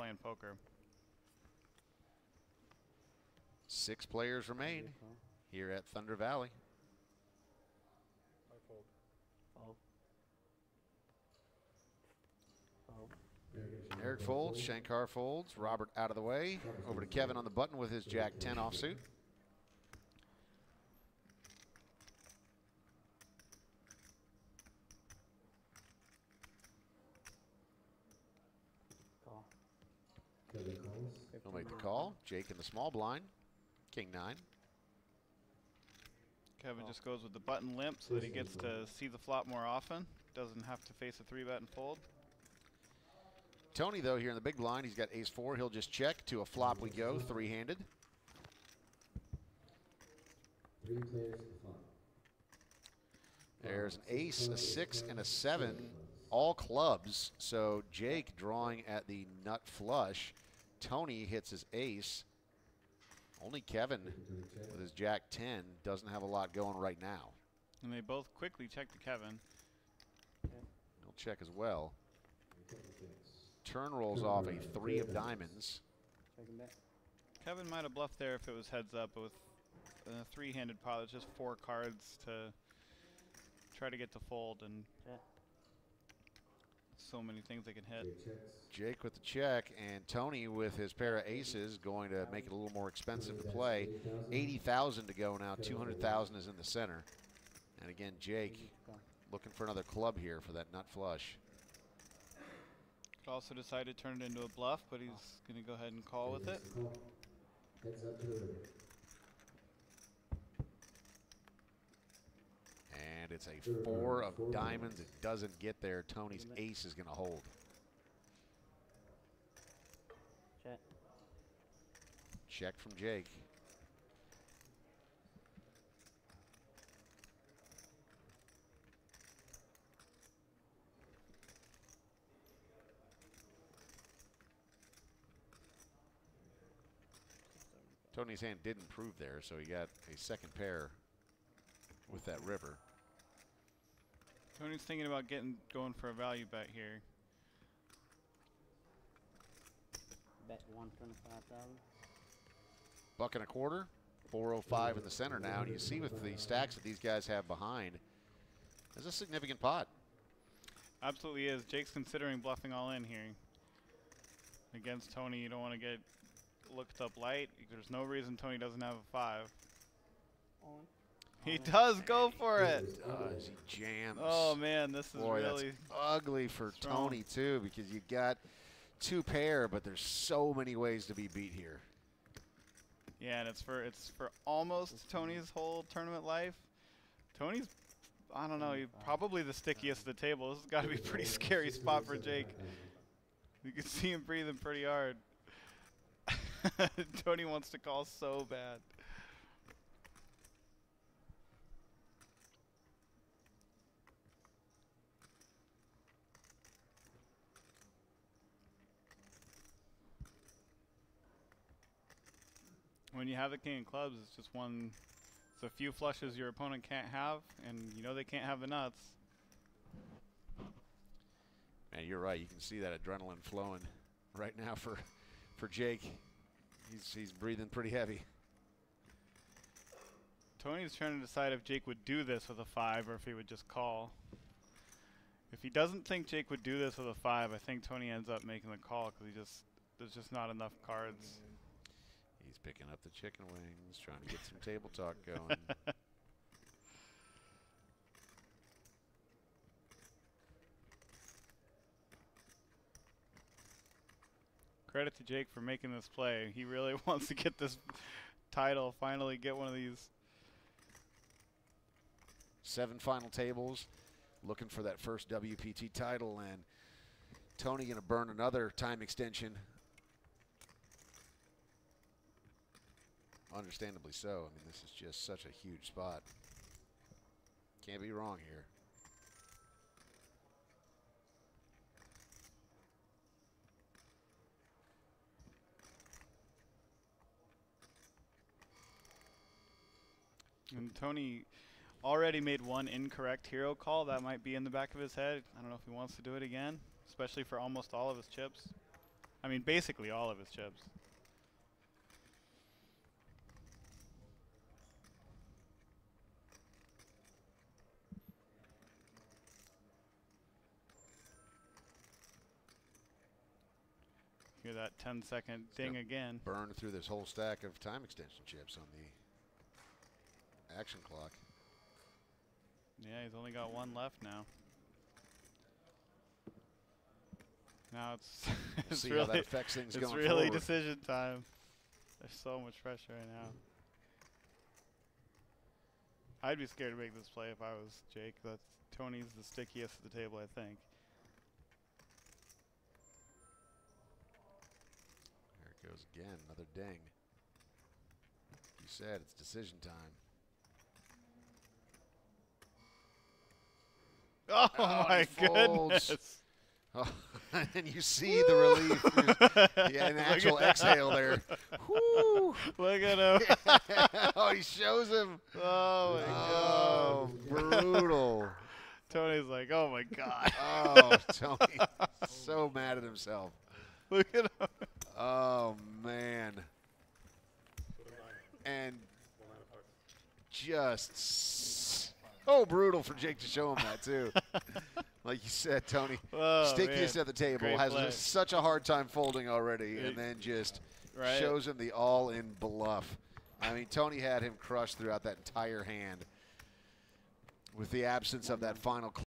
playing poker. 6 players remain here at Thunder Valley. I fold. Fold. Fold. Eric folds, Shankar folds, Robert out of the way. Over to Kevin on the button with his Jack 10 offsuit. Call. He'll make the call. Jake in the small blind. King 9. Kevin just goes with the button limp so that he gets to see the flop more often. Doesn't have to face a 3-bet and fold. Tony, though, here in the big blind, he's got ace-4. He'll just check. To a flop we go, 3-handed. 3 players to flop. There's an ace, a 6, and a 7. All clubs. So Jake drawing at the nut flush. Tony hits his ace. Only Kevin with his Jack 10 doesn't have a lot going right now. And they both quickly check to Kevin. He'll check as well. Turn rolls off a 3 of diamonds. Kevin might have bluffed there if it was heads up, but with a 3-handed pot, it's just 4 cards to try to get to fold, and so many things they can hit. Jake with the check, and Tony with his pair of aces going to make it a little more expensive to play. 80,000 to go now. 200,000 is in the center. And again, Jake looking for another club here for that nut flush. Could also decide to turn it into a bluff, but he's going to go ahead and call with it. Heads up to the river. And it's a 4 of diamonds. It doesn't get there. Tony's ace is going to hold. Check. Check from Jake. Tony's hand did improve there, so he got a second pair with that river. Tony's thinking about going for a value bet here. Bet 125,000. Buck and a quarter, 405 in the center now. And you see with the stacks that these guys have behind, there's a significant pot. Absolutely is. Jake's considering bluffing all in here. Against Tony, you don't want to get looked up light. There's no reason Tony doesn't have a 5. On. He does go for it. He does. He jams. Oh, man, this is Boy, really that's ugly for strong. Tony, too, because you've got 2 pair, but there's so many ways to be beat here. Yeah, and it's for almost Tony's whole tournament life. Tony's, I don't know, he's probably the stickiest at the table. This has got to be a pretty scary spot for Jake. You can see him breathing pretty hard. Tony wants to call so bad. When you have the king of clubs, it's just it's a few flushes your opponent can't have, and you know they can't have the nuts. And you're right. You can see that adrenaline flowing right now for Jake. He's breathing pretty heavy. Tony's trying to decide if Jake would do this with a 5 or if he would just call. If he doesn't think Jake would do this with a 5, I think Tony ends up making the call because there's just not enough cards. He's picking up the chicken wings, trying to get some table talk going. Credit to Jake for making this play. He really wants to get this title, finally get one of these. 7 final tables, looking for that first WPT title, and Tony going to burn another time extension. Understandably so. I mean, this is just such a huge spot. Can't be wrong here. And Tony already made one incorrect hero call. That might be in the back of his head. I don't know if he wants to do it again, especially for almost all of his chips. I mean, basically all of his chips. Hear that 10-second ding again. Burn through this whole stack of time extension chips on the action clock. Yeah, he's only got one left now. Now it's it's See really, how that affects things it's going really forward. decision time. There's so much pressure right now. I'd be scared to make this play if I was Jake. That's Tony's the stickiest at the table, I think. There it goes again, another ding. You said it's decision time. Oh, Oh, my he folds. goodness. Oh, and you see the relief. Yeah, an actual exhale there. Whoo. Look at him. Oh, he shows him. Oh, my God. Oh, brutal. Tony's like, oh, my God. Oh, Tony. So mad at himself. Look at him. Oh, man. And just so brutal for Jake to show him that, too. Like you said, Tony, Oh, stickiest man. at the table, Great has play. just such a hard time folding already, and then just Right. shows him the all-in bluff. I mean, Tony had him crushed throughout that entire hand with the absence of that final